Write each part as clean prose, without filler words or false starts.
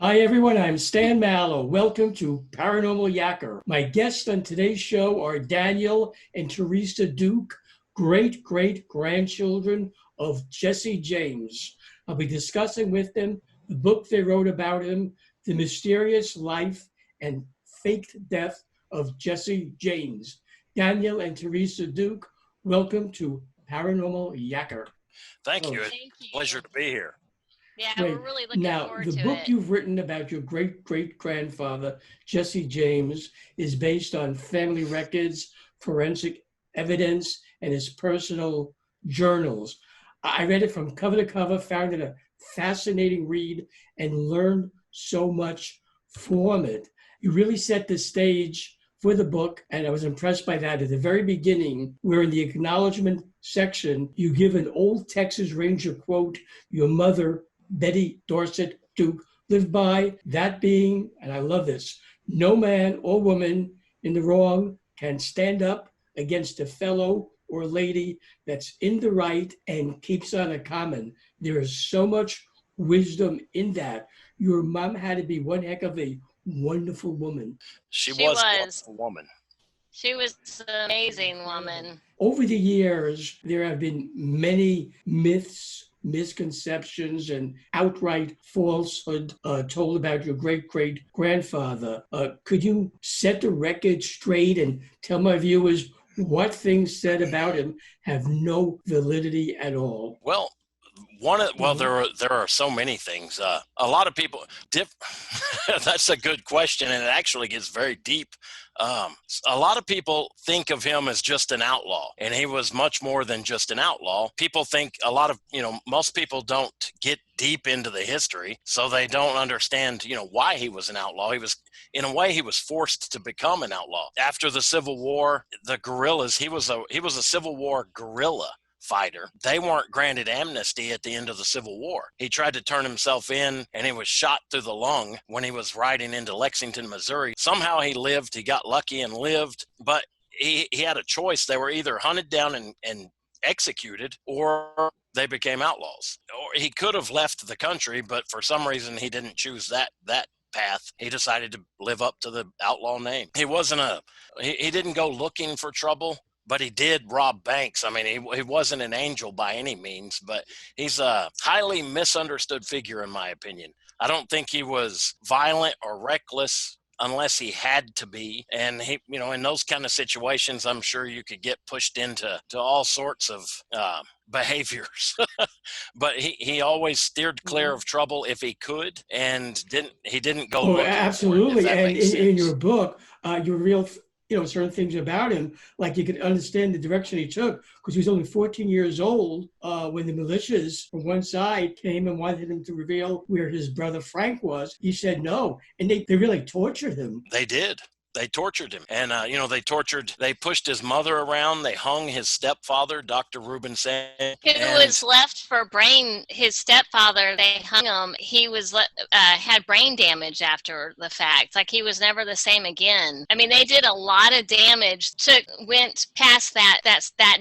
Hi, everyone. I'm Stan Mallow. Welcome to Paranormal Yacker. My guests on today's show are Daniel and Teresa Duke, great-great-grandchildren of Jesse James. I'll be discussing with them the book they wrote about him, The Mysterious Life and Faked Death of Jesse James. Daniel and Teresa Duke, welcome to Paranormal Yacker. Thank you. Thank you. Pleasure to be here. Yeah, Great. we're really looking Now, forward the to book it. you've written about your great-great-grandfather, Jesse James, is based on family records, forensic evidence, and his personal journals. I read it from cover to cover, found it a fascinating read, and learned so much from it. You really set the stage for the book, and I was impressed by that. At the very beginning, where in the acknowledgement section, you give an old Texas Ranger quote your mother, Betty Dorset Duke, lived by, that being, and I love this, no man or woman in the wrong can stand up against a fellow or lady that's in the right and keeps on a common. There is so much wisdom in that. Your mom had to be one heck of a wonderful woman. She She was a was. wonderful woman. She was an amazing woman. Over the years, there have been many myths, misconceptions, and outright falsehood told about your great-great-grandfather. Could you set the record straight and tell my viewers what things said about him have no validity at all? Well, there are so many things. A lot of people that's a good question, and it actually gets very deep. A lot of people think of him as just an outlaw, and he was much more than just an outlaw. People think most people don't get deep into the history, so they don't understand, why he was an outlaw. In a way, he was forced to become an outlaw. After the Civil War, the guerrillas, he was a Civil War guerrilla fighter. They weren't granted amnesty at the end of the Civil War. He tried to turn himself in, and he was shot through the lung when he was riding into Lexington, Missouri. Somehow he lived. He got lucky and lived, but he had a choice. They were either hunted down and executed, or they became outlaws. Or he could have left the country, but for some reason he didn't choose that path. He decided to live up to the outlaw name. He didn't go looking for trouble, but he did rob banks. I mean, he wasn't an angel by any means, but he's a highly misunderstood figure, in my opinion. I don't think he was violent or reckless unless he had to be. And he, in those kind of situations, I'm sure you could get pushed into all sorts of behaviors. But he always steered clear of trouble if he could, and he didn't go looking absolutely. for it, if that And makes in your sense. book, you reveal certain things about him, like you could understand the direction he took, because he was only 14 years old when the militias from one side came and wanted him to reveal where his brother Frank was. He said no, and they really tortured him. They did. They tortured him. And, they pushed his mother around. They hung his stepfather, Dr. Reuben Sand. Who was left for his stepfather, they hung him. He was had brain damage after the fact. Like, he was never the same again. I mean, they did a lot of damage. Went past that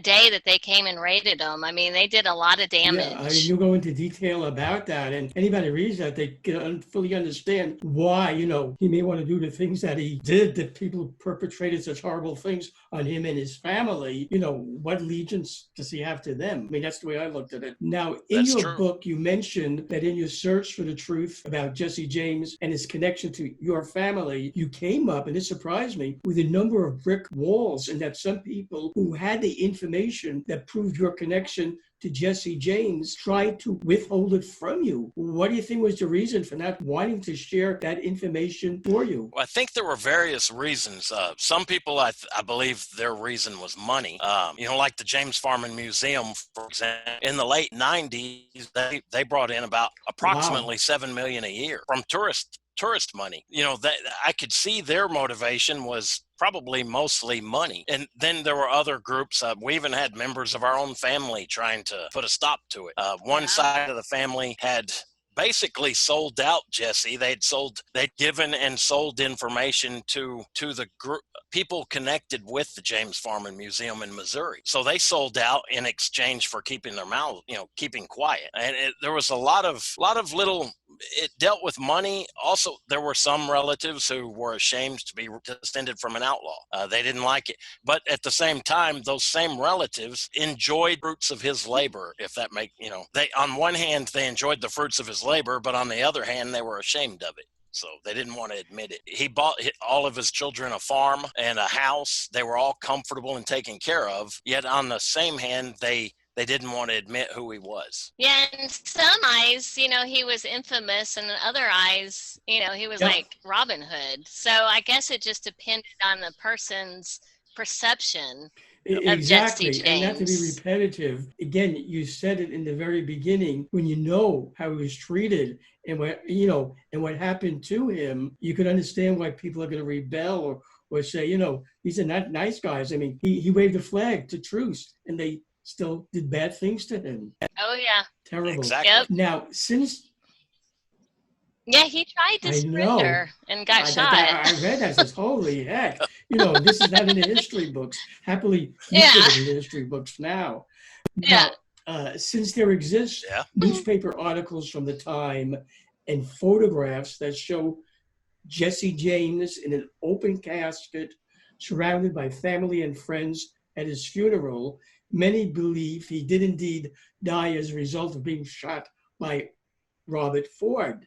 day that they came and raided him. I mean, they did a lot of damage. Yeah, you go into detail about that, and anybody reads that, they can fully understand why, he may want to do the things that he did, that people perpetrated such horrible things on him and his family. What allegiance does he have to them? I mean, that's the way I looked at it. Now, in your book, you mentioned that in your search for the truth about Jesse James and his connection to your family, you came up, and it surprised me, with a number of brick walls, and that some people who had the information that proved your connection to Jesse James tried to withhold it from you. What do you think was the reason for not wanting to share that information for you? Well, I think there were various reasons. Some people, I believe their reason was money. Like the James Farman Museum, for example, in the late 90s, they brought in about approximately $7 million a year from tourist money. That I could see their motivation was probably mostly money. And then there were other groups. We even had members of our own family trying to put a stop to it. One side of the family had basically sold out Jesse. They'd given and sold information to the group, people connected with the James Farman Museum in Missouri. So they sold out in exchange for keeping their mouth, keeping quiet. And there was a lot of little it dealt with money. Also, there were some relatives who were ashamed to be descended from an outlaw. They didn't like it. But at the same time, those same relatives enjoyed fruits of his labor, if that make, they, on one hand, they enjoyed the fruits of his labor, but on the other hand, they were ashamed of it. So they didn't want to admit it. He bought all of his children a farm and a house. They were all comfortable and taken care of. Yet on the same hand, they didn't want to admit who he was. Yeah, in some eyes, he was infamous, and in other eyes, he was like Robin Hood. So I guess it just depended on the person's perception of Jesse James. And not to be repetitive, again, you said it in the very beginning, when you know how he was treated and what happened to him, you could understand why people are going to rebel or say, these are not nice guys. I mean, he waved a flag to truce, and they still did bad things to him. Oh, yeah. Terrible. Exactly. Yep. Now, since... Yeah, he tried to surrender and got shot. I read that. I says, holy heck. This is not in the history books. Happily, you put it in the history books now. Yeah. Now, since there exists newspaper articles from the time and photographs that show Jesse James in an open casket surrounded by family and friends at his funeral, many believe he did indeed die as a result of being shot by Robert Ford.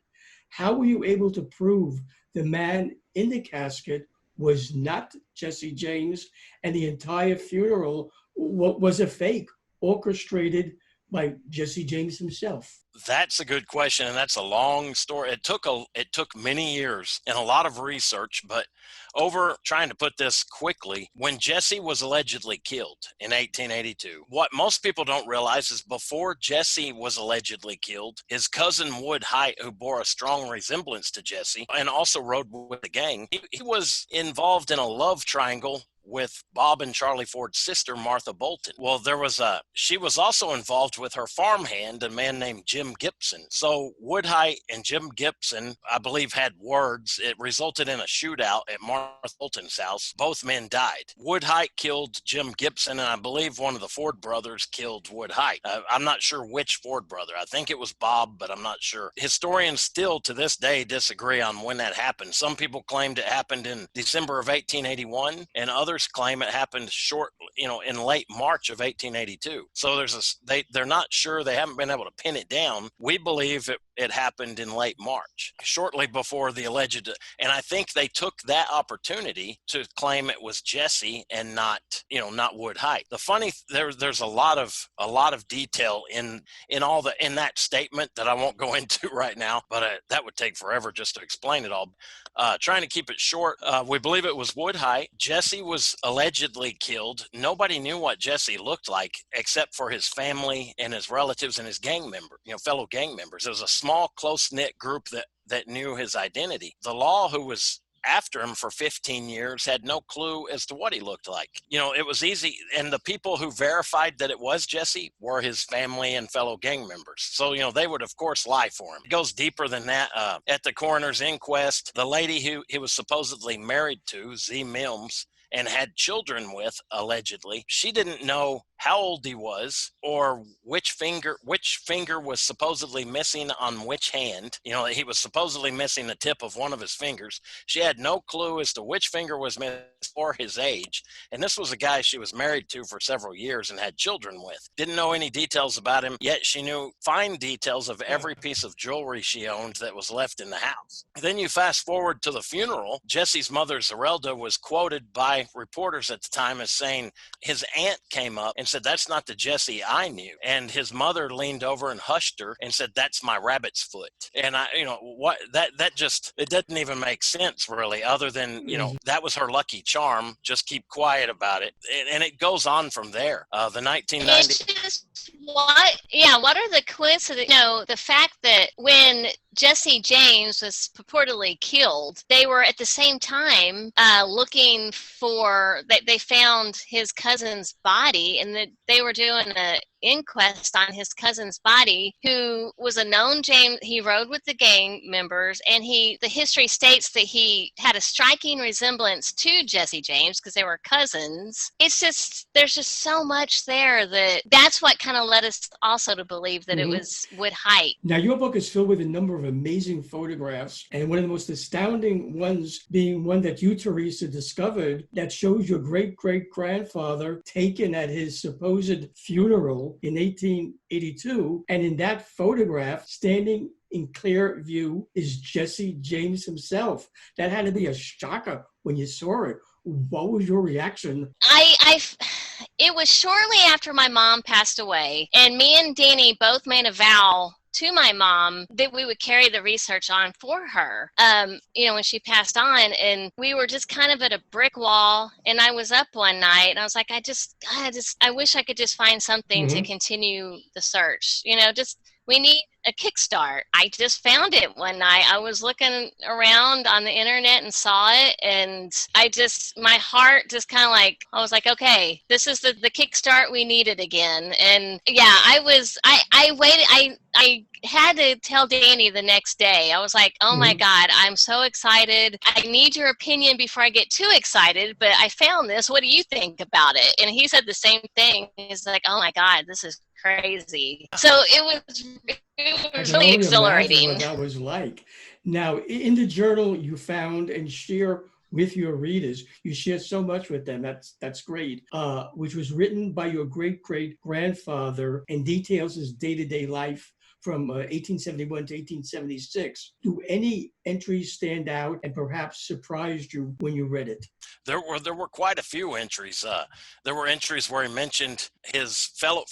How were you able to prove the man in the casket was not Jesse James and the entire funeral was a fake orchestrated by Jesse James himself? That's a good question, and that's a long story. It took many years and a lot of research, but over trying to put this quickly, when Jesse was allegedly killed in 1882, what most people don't realize is before Jesse was allegedly killed, his cousin Wood Height, who bore a strong resemblance to Jesse and also rode with the gang, he was involved in a love triangle with Bob and Charlie Ford's sister, Martha Bolton. Well, she was also involved with her farmhand, a man named Jim Gibson. So Woodhite and Jim Gibson, I believe, had words. It resulted in a shootout at Martha Bolton's house. Both men died. Woodhite killed Jim Gibson, and I believe one of the Ford brothers killed Woodhite. I'm not sure which Ford brother. I think it was Bob, but I'm not sure. Historians still to this day disagree on when that happened. Some people claimed it happened in December of 1881, and others claim it happened in late March of 1882. So they're not sure. They haven't been able to pin it down. We believe it happened in late March, shortly before the alleged, and I think they took that opportunity to claim it was Jesse and not Wood Height. The funny, there's a lot of detail in that statement that I won't go into right now, but that would take forever just to explain it all. Trying to keep it short, we believe it was Wood Height. Jesse was allegedly killed. Nobody knew what Jesse looked like except for his family and his relatives and his fellow gang members. It was a small, close-knit group that knew his identity. The law, who was after him for 15 years, had no clue as to what he looked like. It was easy, and the people who verified that it was Jesse were his family and fellow gang members. So, they would, of course, lie for him. It goes deeper than that. At the coroner's inquest, the lady who he was supposedly married to, Z. Mims, and had children with, allegedly, she didn't know how old he was or which finger was supposedly missing on which hand. He was supposedly missing the tip of one of his fingers. She had no clue as to which finger was missing or his age. And this was a guy she was married to for several years and had children with. Didn't know any details about him, yet she knew fine details of every piece of jewelry she owned that was left in the house. Then you fast forward to the funeral. Jesse's mother, Zerelda, was quoted by reporters at the time as saying his aunt came up and said, "That's not the Jesse I knew." And his mother leaned over and hushed her and said, "That's my rabbit's foot." And it doesn't even make sense really, other than, that was her lucky charm. Just keep quiet about it. And it goes on from there. The 1990. It's just what are the coincidences? The fact that when Jesse James was purportedly killed, they were at the same time looking for, they found his cousin's body, and that they were doing an inquest on his cousin's body, who was a known James. He rode with the gang members, and the history states that he had a striking resemblance to Jesse James because they were cousins. There's just so much there that's what kind of led us also to believe that it was Wood Height. Now, your book is filled with a number of amazing photographs, and one of the most astounding ones being one that you, Teresa, discovered that shows your great-great-grandfather taken at his supposed funeral in 1882. And in that photograph, standing in clear view, is Jesse James himself. That had to be a shocker when you saw it. What was your reaction? It was shortly after my mom passed away, and me and Danny both made a vow to my mom that we would carry the research on for her, when she passed on. And we were just kind of at a brick wall, and I was up one night and I was like, I wish I could just find something to continue the search. We need a kickstart. I just found it one night. I was looking around on the internet and saw it, and my heart just kind of I was like, okay, this is the kickstart we needed again. And yeah, I waited. I had to tell Danny the next day. I was like, oh my God, I'm so excited. I need your opinion before I get too excited, but I found this. What do you think about it? And he said the same thing. He's like, oh my God, this is crazy. So it was really exhilarating. What that was like. Now, in the journal you found and share with your readers, you share so much with them. That's great. Which was written by your great-great-grandfather and details his day-to-day life from 1871 to 1876. Do any entries stand out and perhaps surprised you when you read it? There were quite a few entries. There were entries where he mentioned his fellow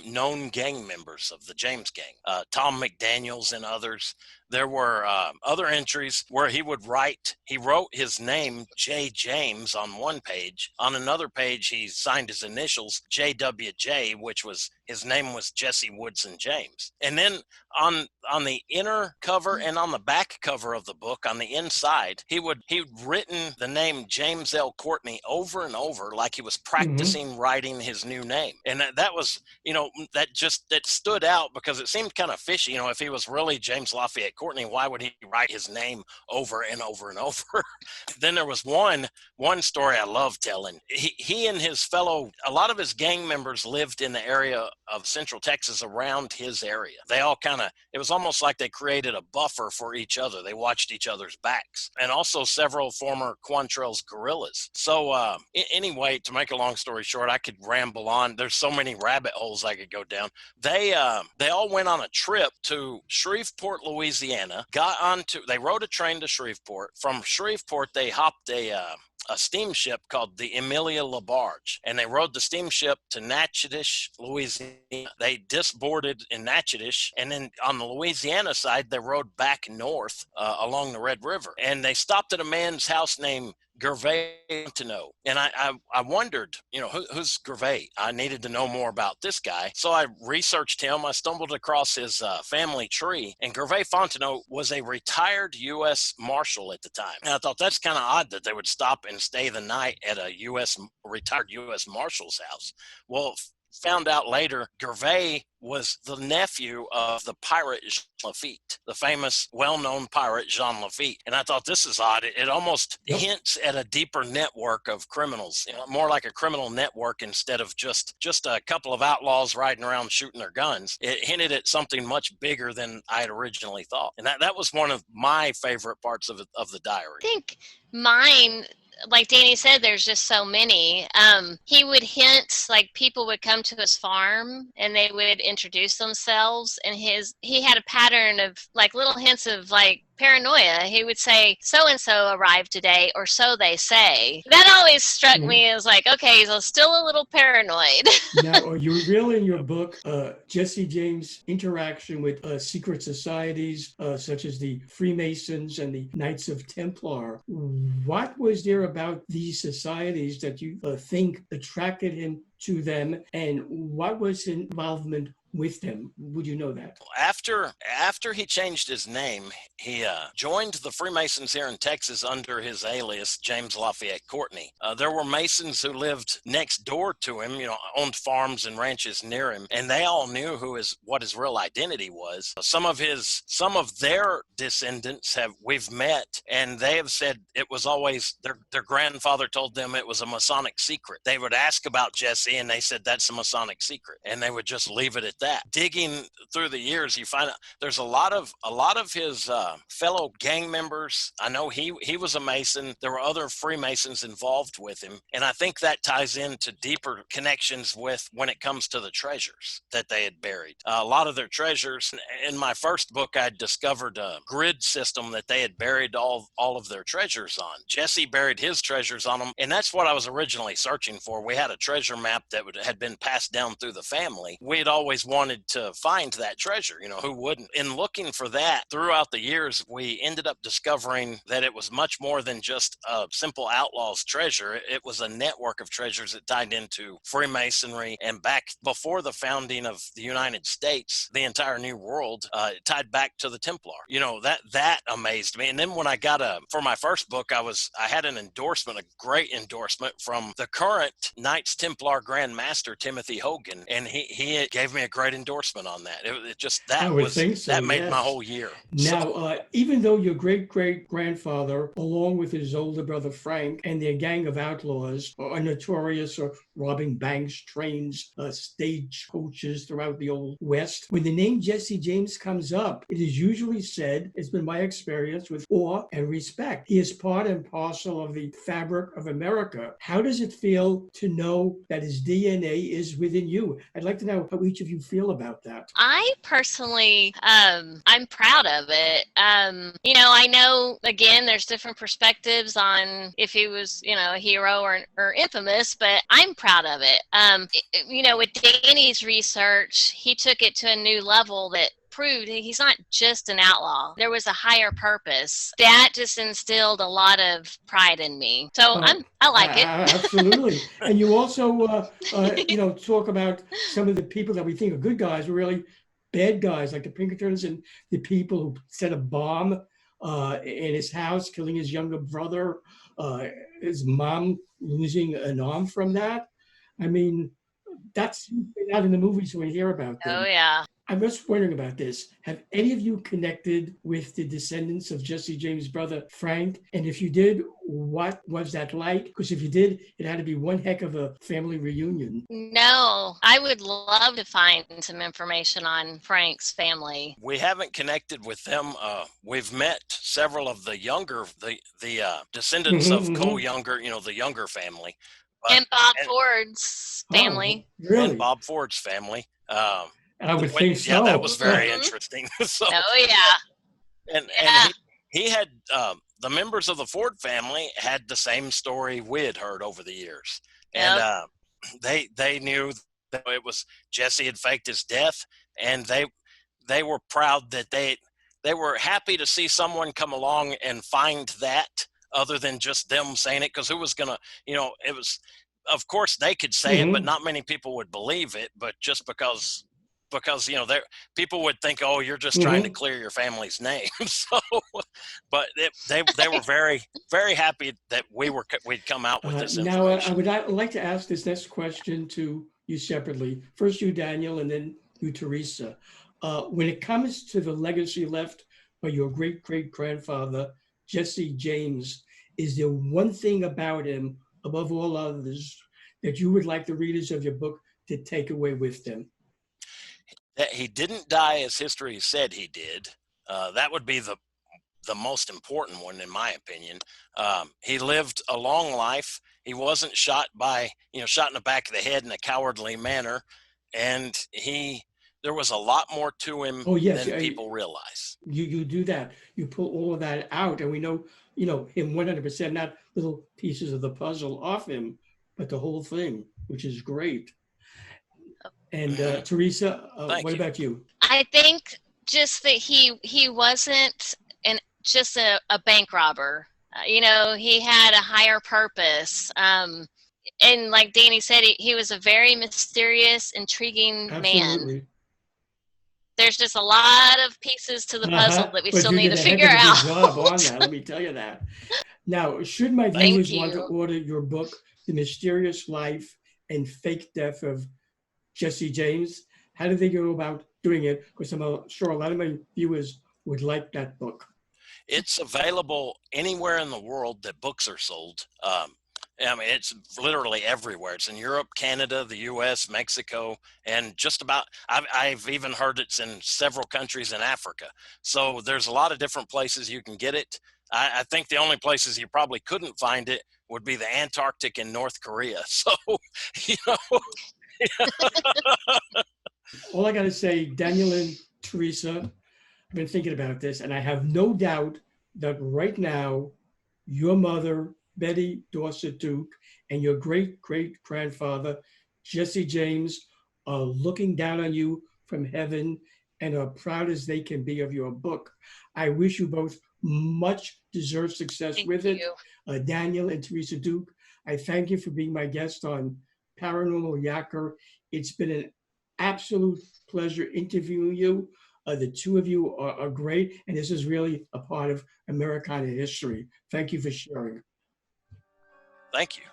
known gang members of the James gang, Tom McDaniels and others. There were other entries where he wrote his name, J. James, on one page. On another page, he signed his initials, JWJ, which was, his name was Jesse Woodson James. And then on the inner cover and on the back cover of the book, on the inside, he'd written the name James L. Courtney over and over, like he was practicing writing his new name. And that was, that stood out because it seemed kind of fishy. If he was really James Lafayette Courtney, why would he write his name over and over and over? Then there was one story I love telling. He and a lot of his gang members lived in the area of Central Texas around his area. They all it was almost like they created a buffer for each other. They watched each other's backs, and also several former Quantrell's guerrillas. So anyway, to make a long story short, I could ramble on. There's so many rabbit holes I could go down. They all went on a trip to Shreveport, Louisiana. They rode a train to Shreveport. From Shreveport, they hopped a steamship called the Amelia LaBarge, and they rode the steamship to Natchitoches, Louisiana. They disboarded in Natchitoches, and then on the Louisiana side, they rode back north along the Red River, and they stopped at a man's house named Gervais Fontenot. And I wondered, who's Gervais? I needed to know more about this guy. So I researched him. I stumbled across his family tree, and Gervais Fontenot was a retired U.S. Marshal at the time. And I thought that's kind of odd that they would stop and stay the night at a retired U.S. Marshal's house. Well, found out later, Gervais was the nephew of the pirate Jean Lafitte, the famous, well-known pirate Jean Lafitte. And I thought, this is odd. It almost hints at a deeper network of criminals, more like a criminal network instead of just a couple of outlaws riding around shooting their guns. It hinted at something much bigger than I had originally thought. And that was one of my favorite parts of the diary. I think mine, like Danny said, there's just so many. He would hint, like people would come to his farm and they would introduce themselves, and he had a pattern of like little hints of like paranoia. He would say, so-and-so arrived today, or so they say. That always struck me as like, okay, he's still a little paranoid. Now, you reveal in your book Jesse James' interaction with secret societies such as the Freemasons and the Knights of Templar. What was there about these societies that you think attracted him to them, and what was his involvement with them? Would you know that? After he changed his name, he joined the Freemasons here in Texas under his alias James Lafayette Courtney. There were Masons who lived next door to him, owned farms and ranches near him, and they all knew what his real identity was. Some of their descendants we've met, and they have said it was always their grandfather told them it was a Masonic secret. They would ask about Jesse, see, and they said that's a Masonic secret, and they would just leave it at that. Digging through the years, you find out there's a lot of his fellow gang members. I know he was a Mason. There were other Freemasons involved with him, and I think that ties into deeper connections with when it comes to the treasures that they had buried. A lot of their treasures. In my first book, I discovered a grid system that they had buried all of their treasures on. Jesse buried his treasures on them, and that's what I was originally searching for. We had a treasure map that had been passed down through the family. We had always wanted to find that treasure. You know, who wouldn't? In looking for that throughout the years, we ended up discovering that it was much more than just a simple outlaw's treasure. It was a network of treasures that tied into Freemasonry, and back before the founding of the United States, the entire New World, tied back to the Templar. You know, that amazed me. And then when I got for my first book, I had an endorsement, a great endorsement from the current Knights Templar Grand Master, Timothy Hogan, and he gave me a great endorsement on that. It just, that made my whole year. Now, even though your great-great-grandfather, along with his older brother Frank and their gang of outlaws, are notorious for robbing banks, trains, stage coaches throughout the Old West, when the name Jesse James comes up, it is usually said, it's been my experience, with awe and respect. He is part and parcel of the fabric of America. How does it feel to know that his DNA is within you? I'd like to know how each of you feel about that. I personally, I'm proud of it. You know, I know, again, there's different perspectives on if he was, you know, a hero or infamous, but I'm proud of it. You know, with Danny's research, he took it to a new level that proved he's not just an outlaw. There was a higher purpose. That just instilled a lot of pride in me. So I like it. Absolutely. And you also, you know, talk about some of the people that we think are good guys were really bad guys, like the Pinkertons and the people who set a bomb in his house, killing his younger brother, his mom losing an arm from that. I mean, that's out in the movies when we hear about them. Oh, yeah. I'm just wondering about this. Have any of you connected with the descendants of Jesse James' brother, Frank? And if you did, what was that like? Because if you did, it had to be one heck of a family reunion. No, I would love to find some information on Frank's family. We haven't connected with them. We've met several of the younger, the descendants of Cole Younger, you know, the Younger family. And Bob Ford's family. Oh, really? And Bob Ford's family. I would think so. Yeah, that was very interesting. So, oh, yeah. And he had, the members of the Ford family had the same story we had heard over the years. Yep. And they knew that it was Jesse had faked his death, and they were proud that they were happy to see someone come along and find that, other than just them saying it, because who was going to, you know, it was, of course they could say it, but not many people would believe it. But just because, you know, people would think, oh, you're just trying to clear your family's name. So, but they were very, very happy that we'd come out with this information. Now, I would like to ask this next question to you separately. First you, Daniel, and then you, Teresa. When it comes to the legacy left by your great-great-grandfather, Jesse James, is there one thing about him, above all others, that you would like the readers of your book to take away with them? That he didn't die as history said he did. That would be the most important one, in my opinion. He lived a long life. He wasn't shot in the back of the head in a cowardly manner. And there was a lot more to him than people realize. You do that. You pull all of that out, and we know, you know, him 100%, not little pieces of the puzzle off him, but the whole thing, which is great. And Teresa, what about you? I think just that he wasn't just a bank robber. You know, he had a higher purpose. And like Danny said, he was a very mysterious, intriguing man. There's just a lot of pieces to the puzzle that we still need to figure out. You did a heck of a good job on that, let me tell you that. Now, should my viewers want to order your book, The Mysterious Life and Fake Death of Jesse James, how do they go about doing it? Because I'm sure a lot of my viewers would like that book. It's available anywhere in the world that books are sold. I mean, it's literally everywhere. It's in Europe, Canada, the U.S., Mexico, and just about, I've even heard it's in several countries in Africa. So there's a lot of different places you can get it. I think the only places you probably couldn't find it would be the Antarctic and North Korea. So, you know, All I got to say, Daniel and Teresa, I've been thinking about this, and I have no doubt that right now, your mother, Betty Dorset Duke, and your great great grandfather, Jesse James, are looking down on you from heaven and are proud as they can be of your book. I wish you both much deserved success Thank with it. you. Daniel and Teresa Duke, I thank you for being my guest on Paranormal Yacker. It's been an absolute pleasure interviewing you. The two of you are great, and this is really a part of Americana history. Thank you for sharing. thank you.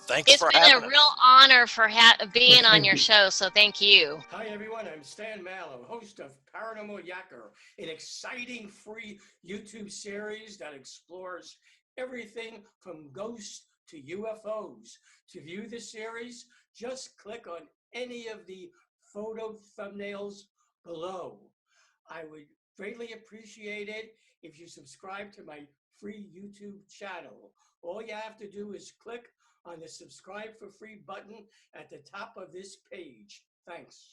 Thanks It's for been having a us. real honor for being on Thank your you. show, so thank you. Hi, everyone. I'm Stan Mallow, host of Paranormal Yacker, an exciting free YouTube series that explores everything from ghosts to UFOs. To view the series, just click on any of the photo thumbnails below. I would greatly appreciate it if you subscribe to my free YouTube channel. All you have to do is click on the subscribe for free button at the top of this page. Thanks.